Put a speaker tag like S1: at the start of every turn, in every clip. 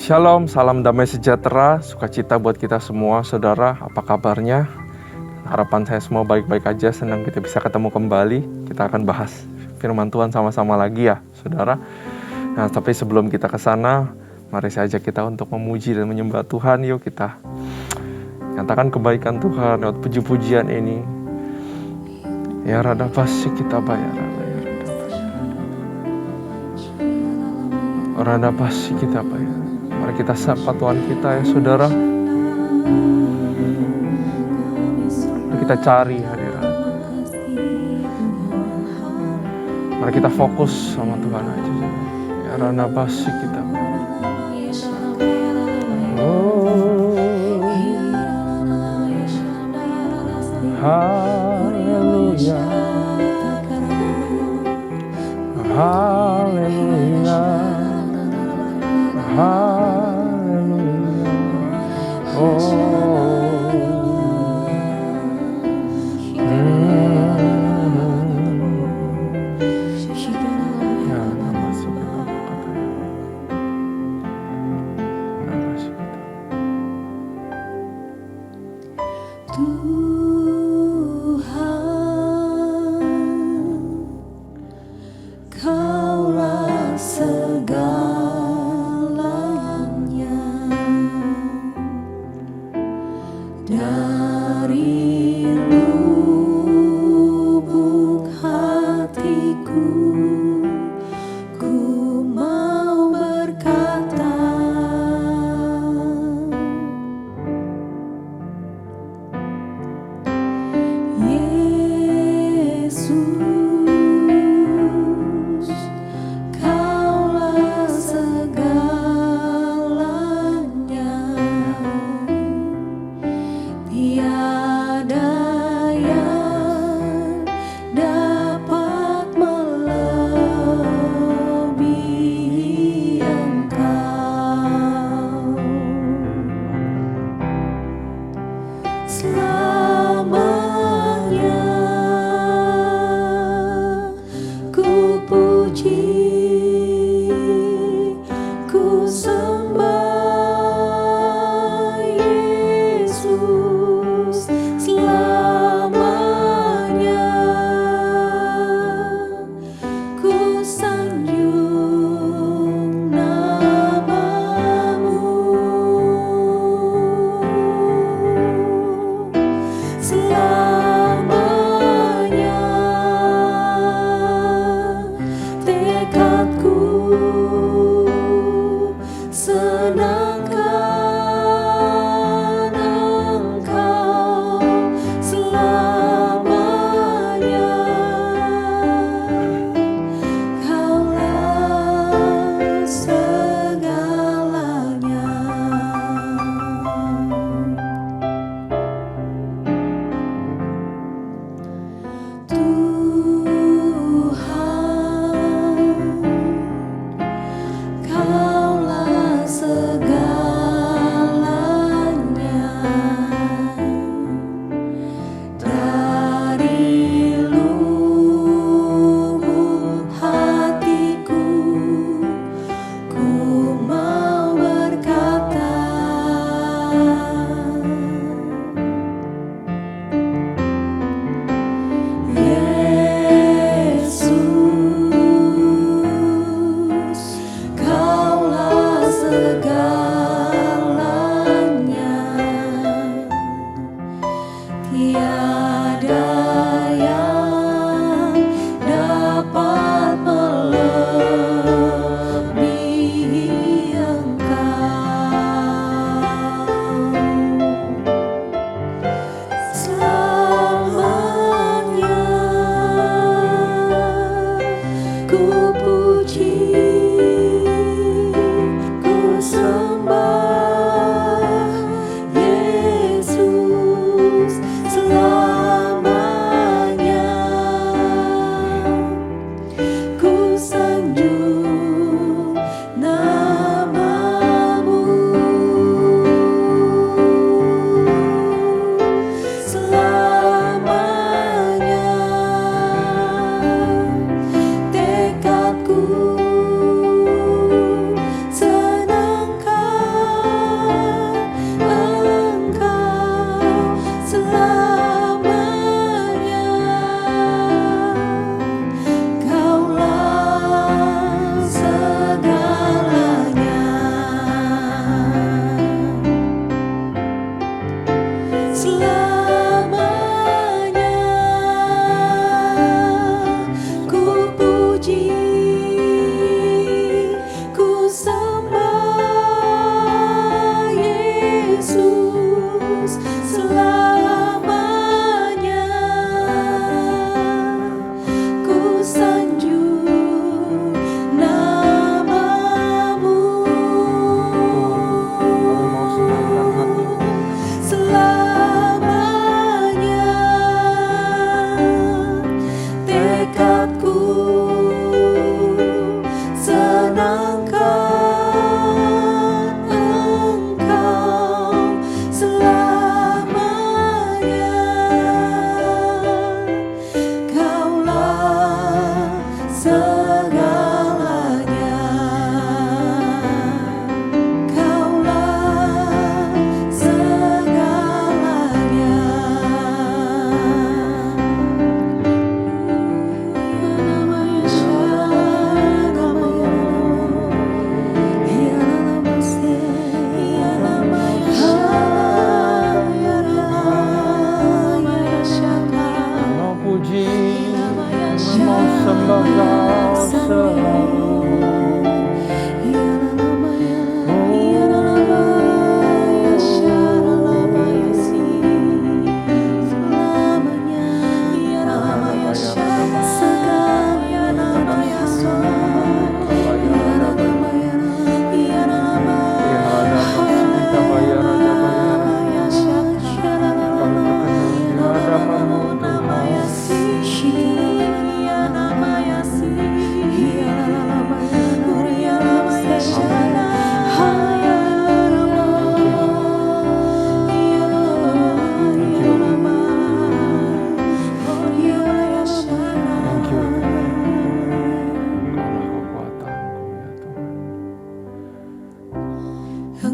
S1: Shalom, salam damai sejahtera, sukacita buat kita semua, saudara. Apa kabarnya? Harapan saya semua baik-baik aja, senang kita bisa ketemu kembali. Kita akan bahas firman Tuhan sama-sama lagi ya, saudara. Nah, tapi sebelum kita ke sana, mari saya ajak kita untuk memuji dan menyembah Tuhan. Yuk kita nyatakan kebaikan Tuhan lewat puji-pujian ini. Ya rada pasti kita bayar. Rada pasti kita bayar. Mari kita sapa Tuhan kita ya saudara. Mari kita cari hadirat. Mari kita fokus sama Tuhan aja. Ya rada pasti kita. Haleluya. Haleluya. Haleluya.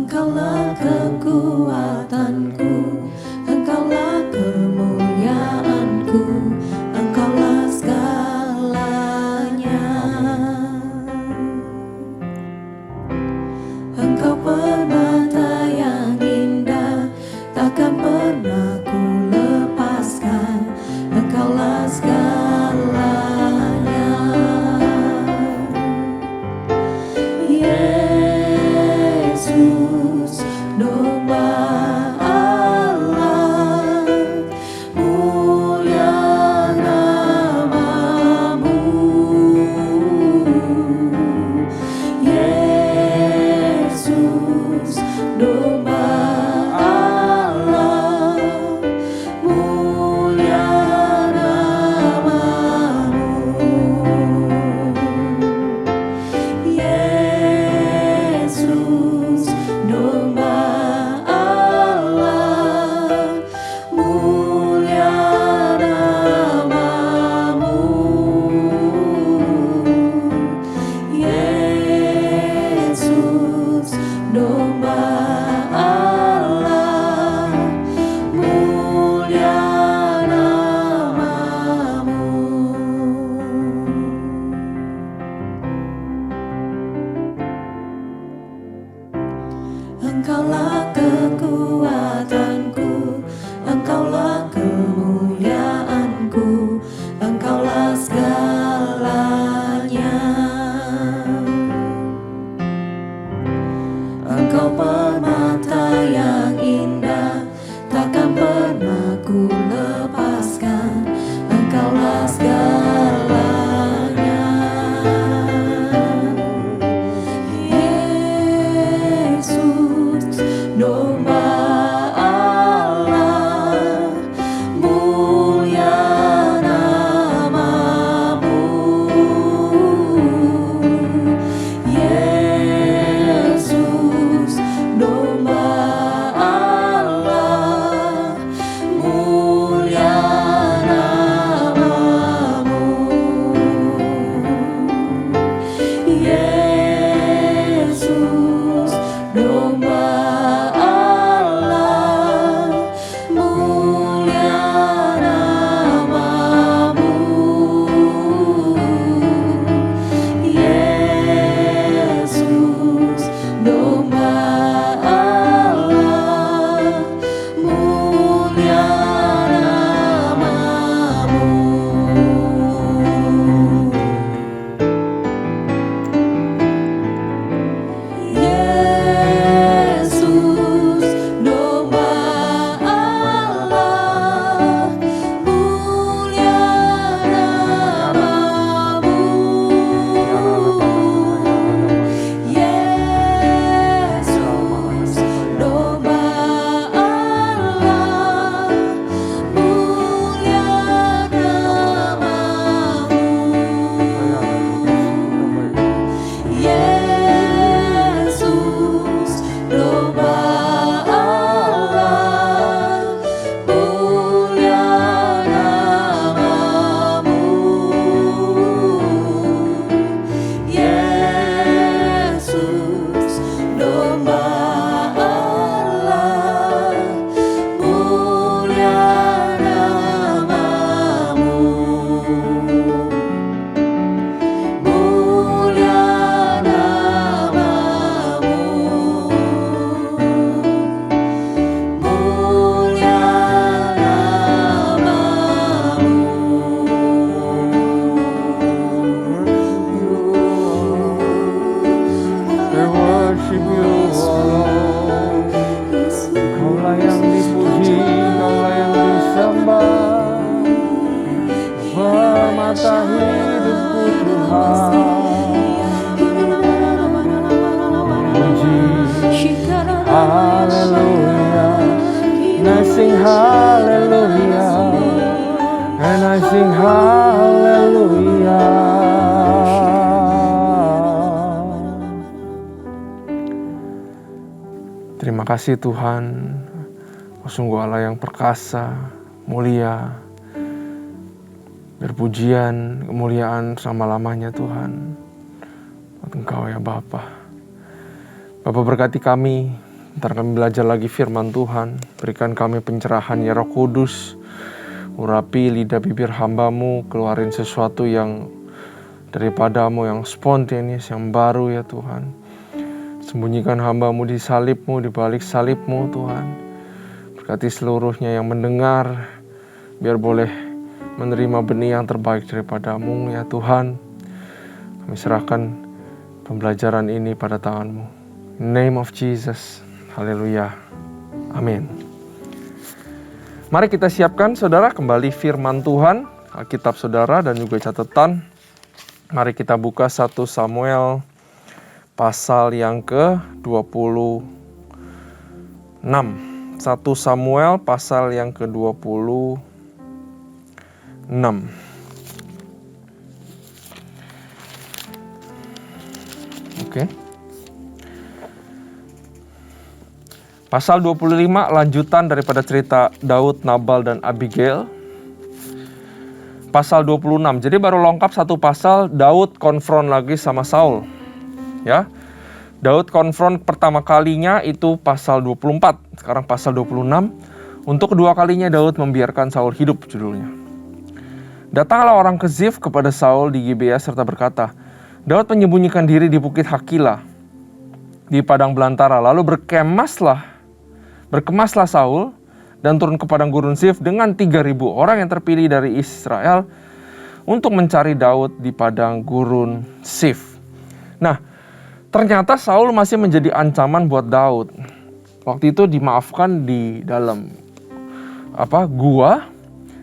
S2: Engkaulah kekuatanku, Engkaulah kemuliaanku, Engkaulah segalanya. Engkau permata yang indah, takkan pernah ku lepaskan, Engkaulah segalanya. Yesus, domba Allah, mulia namamu. Yesus, domba Allah, mulia namamu. Yesus, domba Allah, mulia namamu. Yesus, domba Allah, mulia namamu. Engkaulah kekuatanku, Engkaulah kemuliaanku, Engkaulah segalanya. Engkau permata yang indah, takkan pernah ku lepaskan, Engkaulah segalanya. Yesus, domba Allah, mulia namamu. Yesus, domba Allah, mulia namamu. Yesus, domba Allah, mulia namamu. Yesus, domba Allah, mulia namamu. Yesus, domba Allah, mulia namamu. Yesus, domba Allah, mulia namamu. Yesus, domba Allah, mulia namamu. Yesus, domba Allah, mulia namamu. Mulia namamu. Mulia
S1: We worship you, Allah. Engkaulah yang dipuji, Engkaulah yang disembah. Permata hidupku Tuhan. Puji, haleluya. And I sing hallelujah. And I sing hallelujah. Terima kasih Tuhan, sungguh Allah yang perkasa, mulia, berpujian, kemuliaan selama-lamanya Tuhan. Buat Engkau ya Bapa. Bapa berkati kami, Ntar kami belajar lagi firman Tuhan. Berikan kami pencerahan ya Roh Kudus. Urapi lidah bibir hamba-Mu, keluarin sesuatu yang daripada-Mu, yang spontaneous, yang baru ya Tuhan. Sembunyikan hamba-Mu di salib-Mu, di balik salib-Mu Tuhan. Berkati seluruhnya yang mendengar, biar boleh menerima benih yang terbaik daripada-Mu ya Tuhan. Kami serahkan pembelajaran ini pada tangan-Mu. In the name of Jesus. Haleluya. Amin. Mari kita siapkan saudara kembali firman Tuhan, Alkitab saudara dan juga catatan. Mari kita buka 1 Samuel pasal yang ke-26. 1 Samuel pasal yang ke-26. Oke. Pasal 25 lanjutan daripada cerita Daud, Nabal, dan Abigail. Pasal 26, jadi baru lengkap satu pasal, Daud konfront lagi sama Saul. Ya, Daud konfront pertama kalinya itu pasal 24, sekarang pasal 26. Untuk kedua kalinya Daud membiarkan Saul hidup, judulnya. Datanglah orang ke Zif kepada Saul di Gibea serta berkata, Daud menyembunyikan diri di bukit Hakila, di padang belantara, lalu berkemaslah Saul dan turun ke padang gurun Zif dengan 3.000 orang yang terpilih dari Israel untuk mencari Daud di padang gurun Zif. Nah, ternyata Saul masih menjadi ancaman buat Daud. Waktu itu dimaafkan di dalam gua,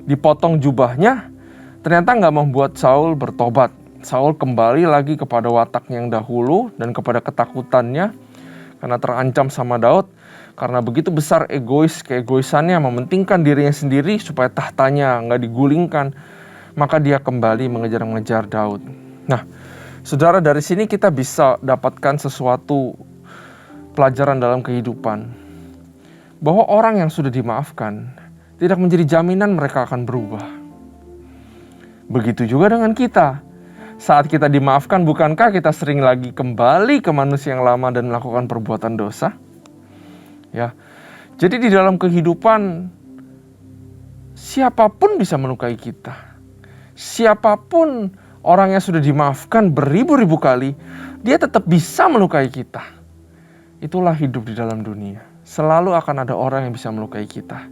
S1: dipotong jubahnya, ternyata nggak membuat Saul bertobat. Saul kembali lagi kepada wataknya yang dahulu dan kepada ketakutannya karena terancam sama Daud. Karena begitu besar keegoisannya, mementingkan dirinya sendiri supaya tahtanya nggak digulingkan, maka dia kembali mengejar-ngejar Daud. Nah, saudara, dari sini kita bisa dapatkan sesuatu pelajaran dalam kehidupan. Bahwa orang yang sudah dimaafkan tidak menjadi jaminan mereka akan berubah. Begitu juga dengan kita. Saat kita dimaafkan, bukankah kita sering lagi kembali ke manusia yang lama dan melakukan perbuatan dosa? Ya, jadi di dalam kehidupan siapapun bisa melukai kita. Siapapun orang yang sudah dimaafkan beribu-ribu kali, dia tetap bisa melukai kita. Itulah hidup di dalam dunia. Selalu akan ada orang yang bisa melukai kita.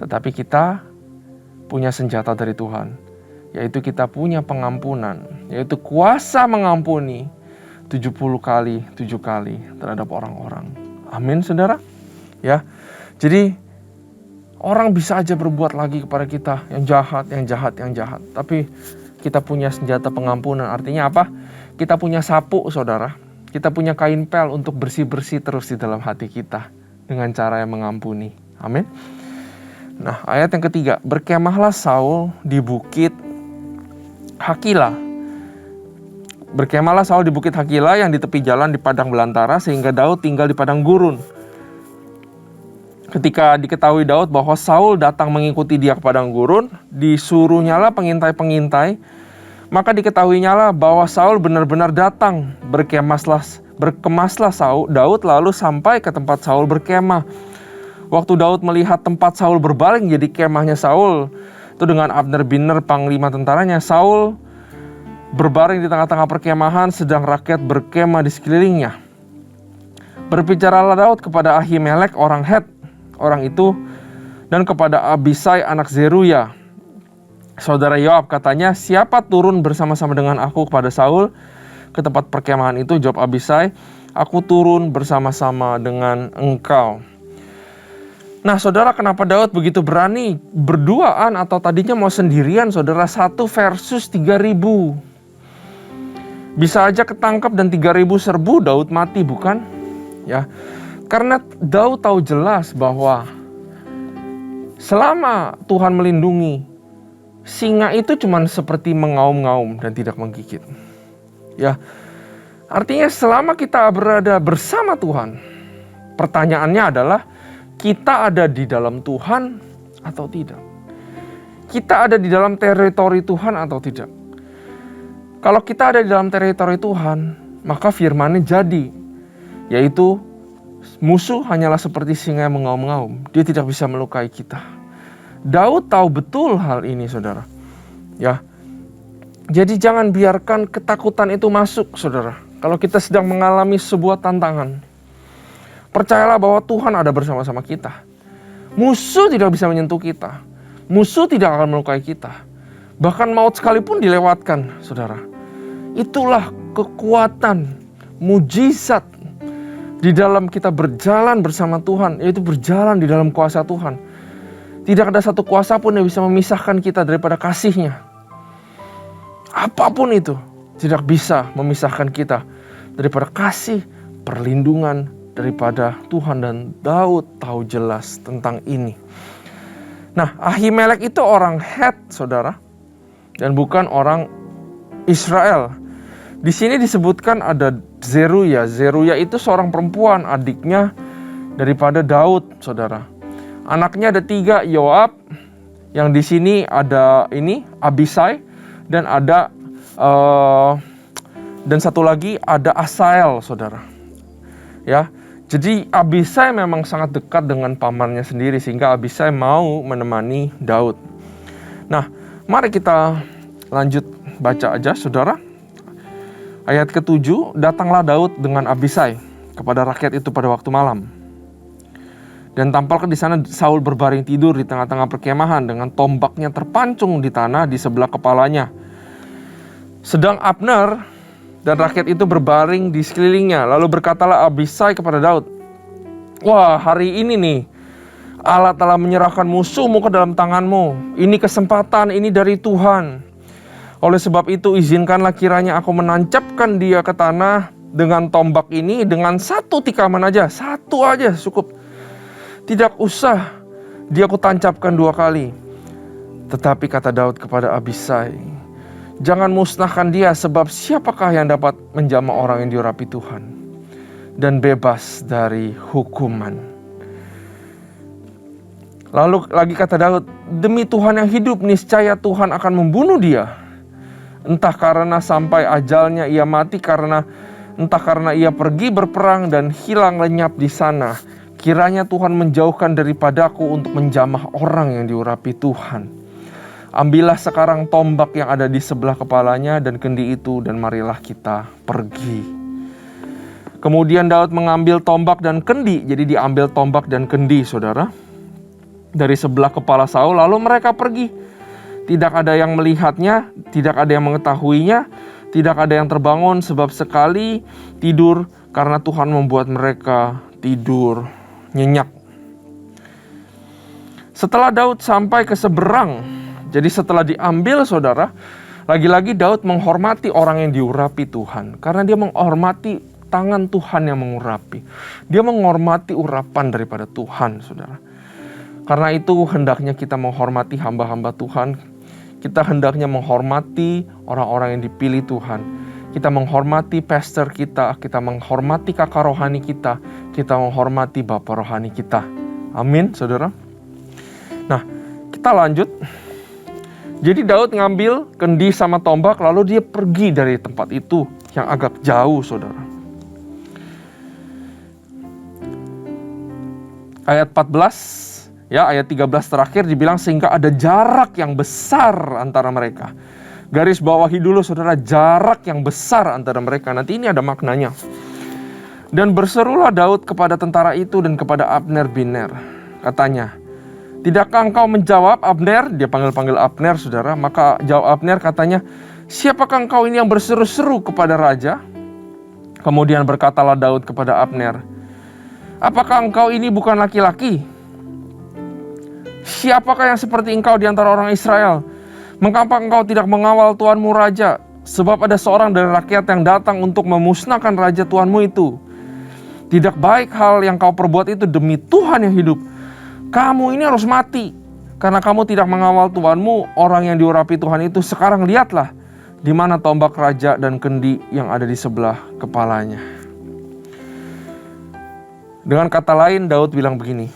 S1: Tetapi kita punya senjata dari Tuhan, yaitu kita punya pengampunan, yaitu kuasa mengampuni 70 kali 7 kali terhadap orang-orang. Amin, saudara. Ya, jadi orang bisa aja berbuat lagi kepada kita yang jahat. Tapi kita punya senjata pengampunan. Artinya apa? Kita punya sapu, saudara. Kita punya kain pel untuk bersih-bersih terus di dalam hati kita dengan cara yang mengampuni. Amin. Nah, ayat yang ketiga, berkemahlah Saul di bukit Hakila. Berkemahlah Saul di bukit Hakila yang di tepi jalan di padang belantara, sehingga Daud tinggal di padang gurun. Ketika diketahui Daud bahwa Saul datang mengikuti dia ke padang gurun, disuruhnyalah pengintai-pengintai, maka diketahuinyalah bahwa Saul benar-benar datang. Berkemaslah Daud lalu sampai ke tempat Saul berkemah. Waktu Daud melihat tempat Saul berbaring jadi kemahnya Saul, itu dengan Abner bin Ner panglima tentaranya, Saul berbaring di tengah-tengah perkemahan, sedang rakyat berkemah di sekelilingnya. Berbicaralah Daud kepada Ahimelek orang Het, orang itu, dan kepada Abisai anak Zeruya, saudara Yoab. Katanya, siapa turun bersama-sama dengan aku kepada Saul ke tempat perkemahan itu? Jawab Abisai, aku turun bersama-sama dengan engkau. Nah, saudara, kenapa Daud begitu berani berduaan atau tadinya mau sendirian, saudara? 1 versus 3.000. Bisa aja ketangkap dan 3.000 serbu Daud mati, bukan? Ya, karena Daud tahu jelas bahwa selama Tuhan melindungi, singa itu cuma seperti mengaum-ngaum dan tidak menggigit. Ya, artinya selama kita berada bersama Tuhan, pertanyaannya adalah kita ada di dalam Tuhan atau tidak? Kita ada di dalam teritori Tuhan atau tidak? Kalau kita ada di dalam teritori Tuhan, maka firman-Nya jadi, yaitu Musuh hanyalah seperti singa yang mengaum-ngaum. Dia tidak bisa melukai kita. Daud tahu betul hal ini, saudara. Ya, jadi jangan biarkan ketakutan itu masuk, saudara. Kalau kita sedang mengalami sebuah tantangan, percayalah bahwa Tuhan ada bersama-sama kita. Musuh tidak bisa menyentuh kita. Musuh tidak akan melukai kita. Bahkan maut sekalipun dilewatkan, saudara. Itulah kekuatan, mujizat di dalam kita berjalan bersama Tuhan, yaitu berjalan di dalam kuasa Tuhan. Tidak ada satu kuasa pun yang bisa memisahkan kita daripada kasih-Nya. Apapun itu tidak bisa memisahkan kita daripada kasih, perlindungan daripada Tuhan, dan Daud tahu jelas tentang ini. Nah, Ahimelek itu orang Het, saudara, dan bukan orang Israel. Di sini disebutkan ada Zeruya. Zeruya itu seorang perempuan, adiknya daripada Daud, saudara. Anaknya ada 3, Yoab, yang di sini ada ini Abisai, dan ada dan satu lagi ada Asael, saudara. Ya, jadi Abisai memang sangat dekat dengan pamannya sendiri, sehingga Abisai mau menemani Daud. Nah, mari kita lanjut baca aja, saudara. Ayat ke-7, datanglah Daud dengan Abisai kepada rakyat itu pada waktu malam. Dan tampaklah di sana Saul berbaring tidur di tengah-tengah perkemahan dengan tombaknya terpancung di tanah di sebelah kepalanya. Sedang Abner dan rakyat itu berbaring di sekelilingnya. Lalu berkatalah Abisai kepada Daud, "Wah, hari ini nih Allah telah menyerahkan musuhmu ke dalam tanganmu. Ini kesempatan, ini dari Tuhan. Oleh sebab itu izinkanlah kiranya aku menancapkan dia ke tanah dengan tombak ini dengan satu tikaman aja. Satu aja cukup. Tidak usah dia aku tancapkan 2 kali. Tetapi kata Daud kepada Abisai, jangan musnahkan dia, sebab siapakah yang dapat menjamah orang yang diurapi Tuhan dan bebas dari hukuman." Lalu lagi kata Daud, "Demi Tuhan yang hidup, niscaya Tuhan akan membunuh dia. Entah karena sampai ajalnya ia mati, entah karena ia pergi berperang dan hilang lenyap di sana. Kiranya Tuhan menjauhkan daripadaku untuk menjamah orang yang diurapi Tuhan. Ambillah sekarang tombak yang ada di sebelah kepalanya dan kendi itu, dan marilah kita pergi." Kemudian Daud mengambil tombak dan kendi. Jadi diambil tombak dan kendi, saudara, dari sebelah kepala Saul, lalu mereka pergi. Tidak ada yang melihatnya, tidak ada yang mengetahuinya, tidak ada yang terbangun, sebab sekali tidur karena Tuhan membuat mereka tidur nyenyak. Setelah Daud sampai ke seberang, jadi setelah diambil, saudara, lagi-lagi Daud menghormati orang yang diurapi Tuhan, karena dia menghormati tangan Tuhan yang mengurapi. Dia menghormati urapan daripada Tuhan, saudara. Karena itu hendaknya kita menghormati hamba-hamba Tuhan. Kita hendaknya menghormati orang-orang yang dipilih Tuhan. Kita menghormati pastor kita, kita menghormati kakak rohani kita menghormati bapak rohani kita. Amin, saudara. Nah, kita lanjut. Jadi Daud ngambil kendi sama tombak, lalu dia pergi dari tempat itu yang agak jauh, saudara. Ayat 14, ya, ayat 13 terakhir dibilang sehingga ada jarak yang besar antara mereka. Garis bawahi dulu, saudara, jarak yang besar antara mereka. Nanti ini ada maknanya. Dan berserulah Daud kepada tentara itu dan kepada Abner bin Ner. Katanya, "Tidakkah engkau menjawab, Abner?" Dia panggil-panggil Abner, saudara. Maka jawab Abner, katanya, "Siapakah engkau ini yang berseru-seru kepada raja?" Kemudian berkatalah Daud kepada Abner, "Apakah engkau ini bukan laki-laki? Siapakah yang seperti engkau di antara orang Israel? Mengapa engkau tidak mengawal tuanmu raja? Sebab ada seorang dari rakyat yang datang untuk memusnahkan raja tuanmu itu. Tidak baik hal yang kau perbuat itu, demi Tuhan yang hidup. Kamu ini harus mati, karena kamu tidak mengawal tuanmu, orang yang diurapi Tuhan itu. Sekarang lihatlah, di mana tombak raja dan kendi yang ada di sebelah kepalanya." Dengan kata lain, Daud bilang begini,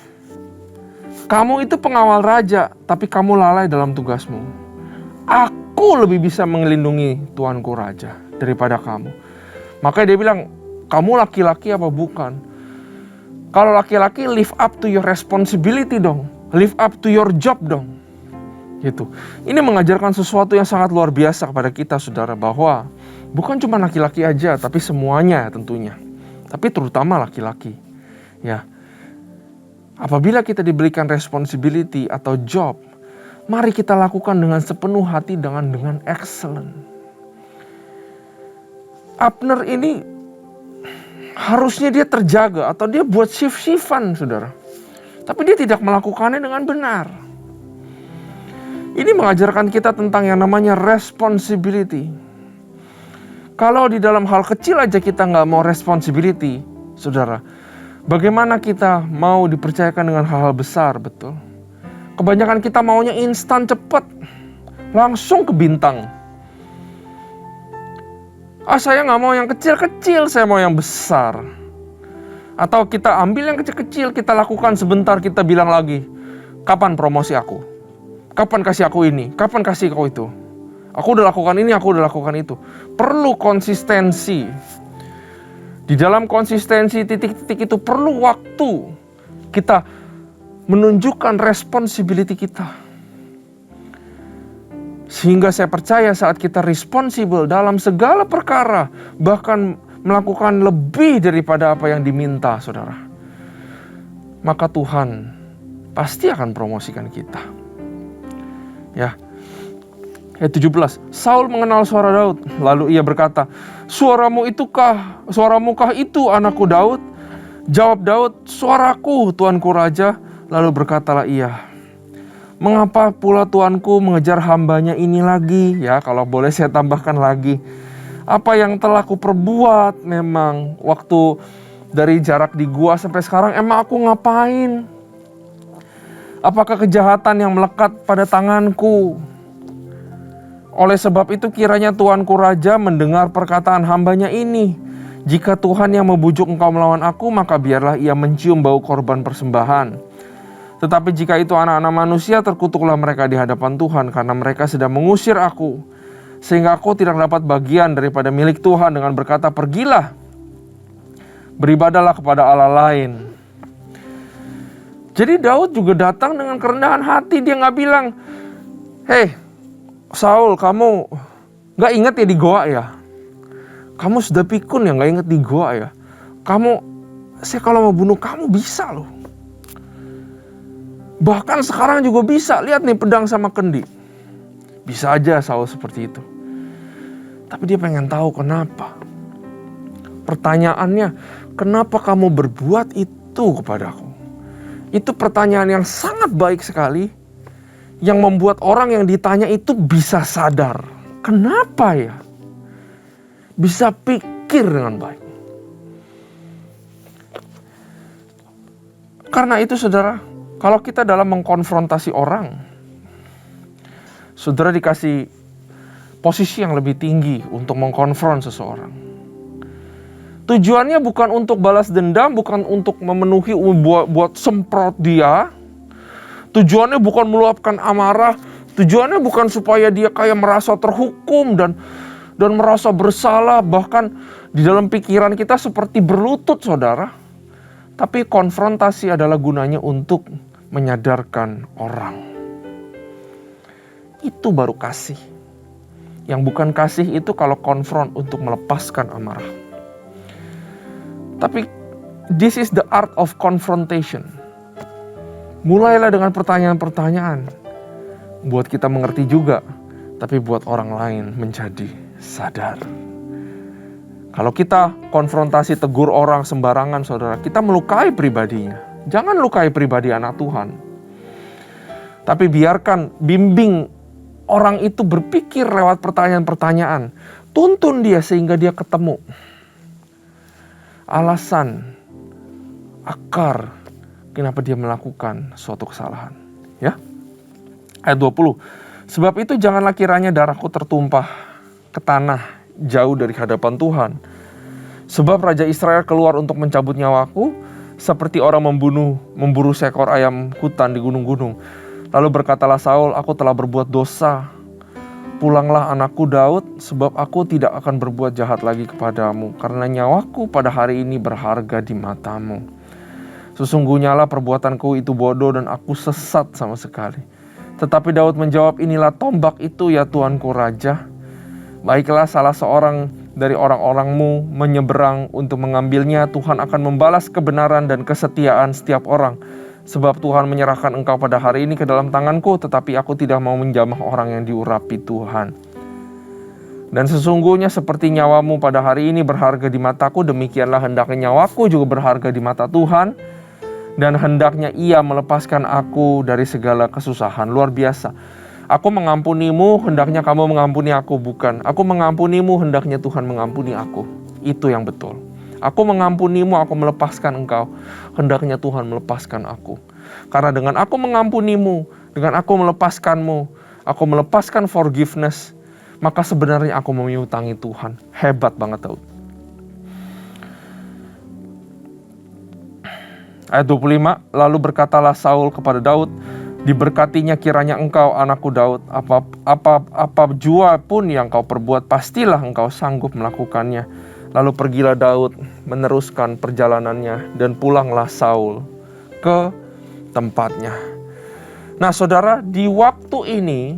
S1: "Kamu itu pengawal raja, tapi kamu lalai dalam tugasmu. Aku lebih bisa melindungi tuanku raja daripada kamu." Makanya dia bilang, "Kamu laki-laki apa bukan? Kalau laki-laki, live up to your responsibility dong. Live up to your job dong. Gitu. Ini mengajarkan sesuatu yang sangat luar biasa kepada kita, saudara, bahwa bukan cuma laki-laki aja, tapi semuanya tentunya. Tapi terutama laki-laki. Ya. Apabila kita diberikan responsibility atau job, mari kita lakukan dengan sepenuh hati, dengan excellent. Abner ini harusnya dia terjaga atau dia buat shift-shiftan, saudara. Tapi dia tidak melakukannya dengan benar. Ini mengajarkan kita tentang yang namanya responsibility. Kalau di dalam hal kecil aja kita nggak mau responsibility, saudara, bagaimana kita mau dipercayakan dengan hal-hal besar, betul? Kebanyakan kita maunya instan, cepat, langsung ke bintang. Saya nggak mau yang kecil-kecil, saya mau yang besar. Atau kita ambil yang kecil-kecil, kita lakukan sebentar, kita bilang lagi, kapan promosi aku? Kapan kasih aku ini? Kapan kasih aku itu? Aku udah lakukan ini, aku udah lakukan itu. Perlu konsistensi. Di dalam konsistensi titik-titik itu perlu waktu. Kita menunjukkan responsibility kita. Sehingga saya percaya saat kita responsible dalam segala perkara, bahkan melakukan lebih daripada apa yang diminta, saudara, maka Tuhan pasti akan promosikan kita. Ya. Ayat 17, Saul mengenal suara Daud, lalu ia berkata, suaramukah itu anakku Daud? Jawab Daud, suaraku tuanku raja. Lalu berkatalah ia, mengapa pula tuanku mengejar hambanya ini lagi? Ya, kalau boleh saya tambahkan lagi, apa yang telah ku perbuat memang waktu dari jarak di gua sampai sekarang, emang aku ngapain? Apakah kejahatan yang melekat pada tanganku? Oleh sebab itu kiranya tuanku raja mendengar perkataan hambanya ini. Jika Tuhan yang membujuk engkau melawan aku, maka biarlah ia mencium bau korban persembahan. Tetapi jika itu anak-anak manusia, terkutuklah mereka di hadapan Tuhan, karena mereka sedang mengusir aku, sehingga aku tidak dapat bagian daripada milik Tuhan dengan berkata, pergilah, beribadahlah kepada Allah lain. Jadi Daud juga datang dengan kerendahan hati. Dia gak bilang, hei Saul, kamu gak ingat ya di goa ya? Kamu sudah pikun ya, gak ingat di goa ya? Saya kalau mau bunuh kamu bisa loh. Bahkan sekarang juga bisa, lihat nih pedang sama kendi. Bisa aja Saul seperti itu. Tapi dia pengen tahu kenapa. Pertanyaannya, kenapa kamu berbuat itu kepadaku? Itu pertanyaan yang sangat baik sekali, yang membuat orang yang ditanya itu bisa sadar. Kenapa ya? Bisa pikir dengan baik. Karena itu saudara, kalau kita dalam mengkonfrontasi orang, saudara dikasih posisi yang lebih tinggi untuk mengkonfront seseorang. Tujuannya bukan untuk balas dendam, bukan untuk memenuhi buat semprot dia. Tujuannya bukan meluapkan amarah. Tujuannya bukan supaya dia kayak merasa terhukum dan merasa bersalah. Bahkan di dalam pikiran kita seperti berlutut, saudara. Tapi konfrontasi adalah gunanya untuk menyadarkan orang. Itu baru kasih. Yang bukan kasih itu kalau konfront untuk melepaskan amarah. Tapi this is the art of confrontation. Mulailah dengan pertanyaan-pertanyaan. Buat kita mengerti juga, tapi buat orang lain menjadi sadar. Kalau kita konfrontasi tegur orang sembarangan, saudara, kita melukai pribadinya. Jangan lukai pribadi anak Tuhan. Tapi biarkan, bimbing orang itu berpikir lewat pertanyaan-pertanyaan. Tuntun dia sehingga dia ketemu alasan, akar, kenapa dia melakukan suatu kesalahan. Ya. Ayat 20. Sebab itu janganlah kiranya darahku tertumpah ke tanah jauh dari hadapan Tuhan. Sebab Raja Israel keluar untuk mencabut nyawaku, seperti orang memburu seekor ayam hutan di gunung-gunung. Lalu berkatalah Saul, aku telah berbuat dosa. Pulanglah anakku Daud, sebab aku tidak akan berbuat jahat lagi kepadamu, karena nyawaku pada hari ini berharga di matamu. Sesungguhnya lah perbuatanku itu bodoh dan aku sesat sama sekali. Tetapi Daud menjawab, inilah tombak itu ya Tuanku Raja. Baiklah salah seorang dari orang-orangmu menyeberang untuk mengambilnya. Tuhan akan membalas kebenaran dan kesetiaan setiap orang. Sebab Tuhan menyerahkan engkau pada hari ini ke dalam tanganku, tetapi aku tidak mau menjamah orang yang diurapi Tuhan. Dan sesungguhnya seperti nyawamu pada hari ini berharga di mataku, demikianlah hendaknya nyawaku juga berharga di mata Tuhan. Dan hendaknya Ia melepaskan aku dari segala kesusahan. Luar biasa. Aku mengampunimu, hendaknya kamu mengampuni aku. Bukan, aku mengampunimu, hendaknya Tuhan mengampuni aku. Itu yang betul. Aku mengampunimu, aku melepaskan engkau. Hendaknya Tuhan melepaskan aku. Karena dengan aku mengampunimu, dengan aku melepaskanmu, aku melepaskan forgiveness, maka sebenarnya aku memiutangi Tuhan. Hebat banget Daud. Ayat 25, lalu berkatalah Saul kepada Daud, diberkatinya kiranya engkau anakku Daud, apa jua pun yang kau perbuat, pastilah engkau sanggup melakukannya. Lalu pergilah Daud meneruskan perjalanannya dan pulanglah Saul ke tempatnya. Nah saudara, di waktu ini,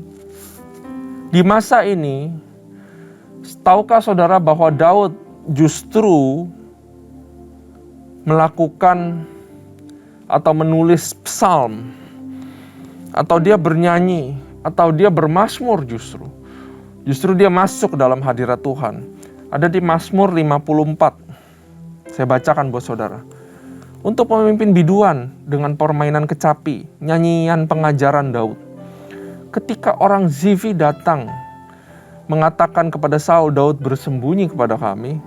S1: di masa ini, tahukah saudara bahwa Daud justru melakukan atau menulis psalm, atau dia bernyanyi, atau dia bermazmur justru. Justru dia masuk dalam hadirat Tuhan. Ada di Mazmur 54. Saya bacakan buat saudara. Untuk pemimpin biduan dengan permainan kecapi, nyanyian pengajaran Daud. Ketika orang Zifi datang mengatakan kepada Saul, Daud bersembunyi kepada kami.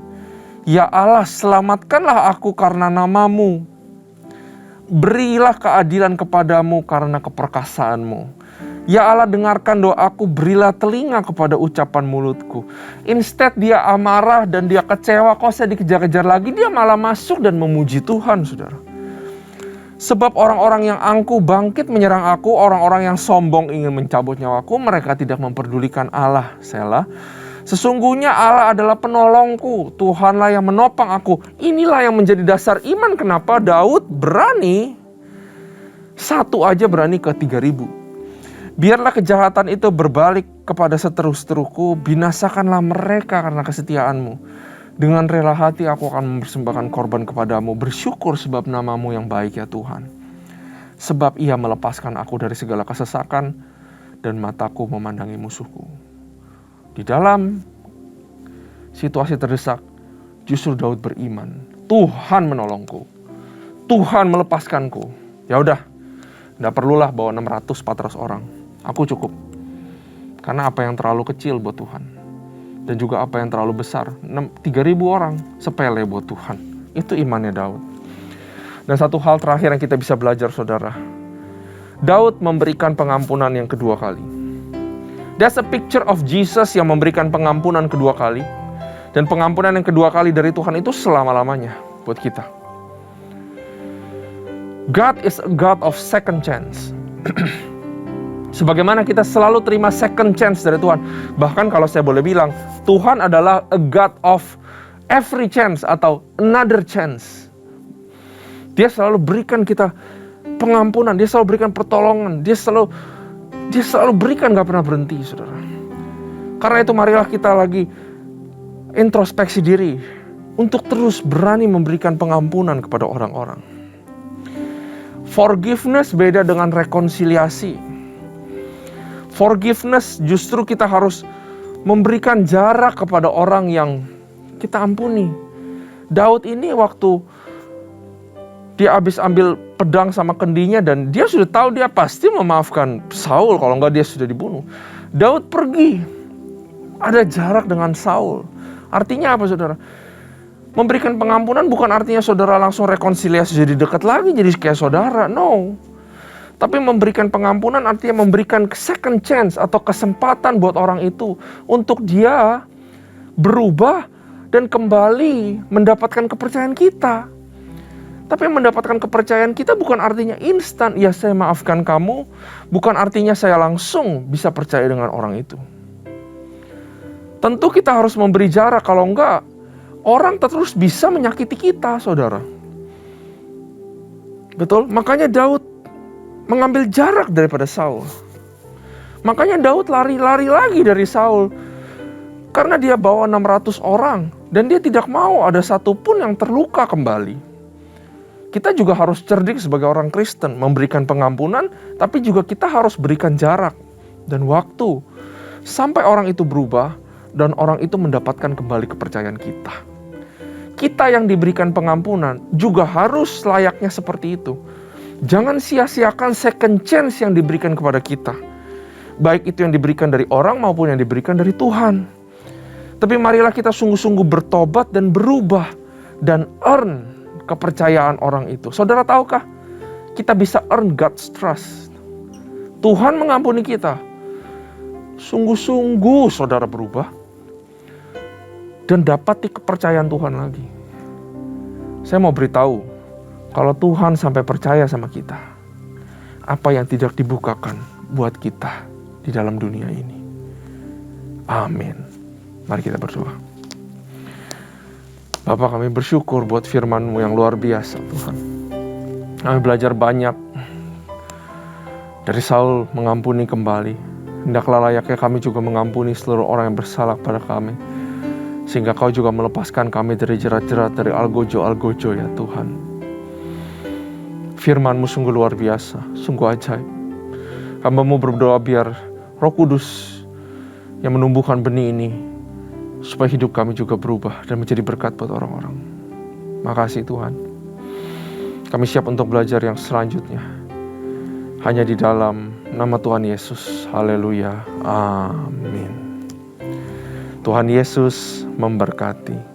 S1: Ya Allah, selamatkanlah aku karena namamu. Berilah keadilan kepadamu karena keperkasaanmu. Ya Allah, dengarkan doaku, berilah telinga kepada ucapan mulutku. Instead dia amarah dan dia kecewa, kok saya dikejar-kejar lagi, dia malah masuk dan memuji Tuhan, saudara. Sebab orang-orang yang angkuh bangkit menyerang aku, orang-orang yang sombong ingin mencabut nyawaku, mereka tidak memperdulikan Allah. Selah. Sesungguhnya Allah adalah penolongku, Tuhanlah yang menopang aku. Inilah yang menjadi dasar iman kenapa Daud berani, satu aja berani ke 3.000. Biarlah kejahatan itu berbalik kepada seterus-terusku, binasakanlah mereka karena kesetiaanmu. Dengan rela hati aku akan mempersembahkan korban kepadamu, bersyukur sebab namamu yang baik ya Tuhan. Sebab Ia melepaskan aku dari segala kesesakan dan mataku memandangi musuhku. Di dalam situasi terdesak, justru Daud beriman. Tuhan menolongku. Tuhan melepaskanku. Ya udah, nggak perlulah bawa 600-400 orang. Aku cukup. Karena apa yang terlalu kecil buat Tuhan. Dan juga apa yang terlalu besar. 3.000 orang sepele buat Tuhan. Itu imannya Daud. Dan satu hal terakhir yang kita bisa belajar saudara. Daud memberikan pengampunan yang kedua kali. That's a picture of Jesus yang memberikan pengampunan kedua kali. Dan pengampunan yang kedua kali dari Tuhan itu selama-lamanya buat kita. God is a God of second chance. Sebagaimana kita selalu terima second chance dari Tuhan. Bahkan kalau saya boleh bilang, Tuhan adalah a God of every chance atau another chance. Dia selalu berikan kita pengampunan, dia selalu berikan pertolongan, dia selalu berikan, gak pernah berhenti, saudara. Karena itu marilah kita lagi introspeksi diri untuk terus berani memberikan pengampunan kepada orang-orang. Forgiveness beda dengan rekonsiliasi. Forgiveness justru kita harus memberikan jarak kepada orang yang kita ampuni. Daud ini waktu dia habis ambil pedang sama kendinya dan dia sudah tahu dia pasti memaafkan Saul, kalau enggak dia sudah dibunuh. Daud pergi, ada jarak dengan Saul. Artinya apa saudara? Memberikan pengampunan bukan artinya saudara langsung rekonsiliasi jadi dekat lagi, jadi kayak saudara, no. Tapi memberikan pengampunan artinya memberikan second chance atau kesempatan buat orang itu untuk dia berubah dan kembali mendapatkan kepercayaan kita. Tapi mendapatkan kepercayaan kita bukan artinya instan, ya saya maafkan kamu, bukan artinya saya langsung bisa percaya dengan orang itu. Tentu kita harus memberi jarak, kalau enggak orang terus bisa menyakiti kita, saudara. Betul? Makanya Daud mengambil jarak daripada Saul. Makanya Daud lari-lari lagi dari Saul. Karena dia bawa 600 orang. Dan dia tidak mau ada satupun yang terluka kembali. Kita juga harus cerdik sebagai orang Kristen. Memberikan pengampunan, tapi juga kita harus berikan jarak dan waktu. Sampai orang itu berubah dan orang itu mendapatkan kembali kepercayaan kita. Kita yang diberikan pengampunan juga harus layaknya seperti itu. Jangan sia-siakan second chance yang diberikan kepada kita. Baik itu yang diberikan dari orang maupun yang diberikan dari Tuhan. Tapi marilah kita sungguh-sungguh bertobat dan berubah. Dan earn kepercayaan orang itu. Saudara tahukah? Kita bisa earn God's trust. Tuhan mengampuni kita. Sungguh-sungguh saudara berubah. Dan dapati kepercayaan Tuhan lagi. Saya mau beritahu, kalau Tuhan sampai percaya sama kita, apa yang tidak dibukakan buat kita di dalam dunia ini. Amin. Mari kita berdoa. Bapa, kami bersyukur buat firman-Mu yang luar biasa, Tuhan. Kami belajar banyak dari Saul mengampuni kembali. Hendaklah layaknya kami juga mengampuni seluruh orang yang bersalah pada kami. Sehingga Kau juga melepaskan kami dari jerat-jerat, dari algojo-algojo ya Tuhan. Firman-Mu sungguh luar biasa, sungguh ajaib. Hamba-Mu berdoa biar Roh Kudus yang menumbuhkan benih ini, supaya hidup kami juga berubah dan menjadi berkat buat orang-orang. Makasih Tuhan. Kami siap untuk belajar yang selanjutnya. Hanya di dalam nama Tuhan Yesus. Haleluya. Amin. Tuhan Yesus memberkati.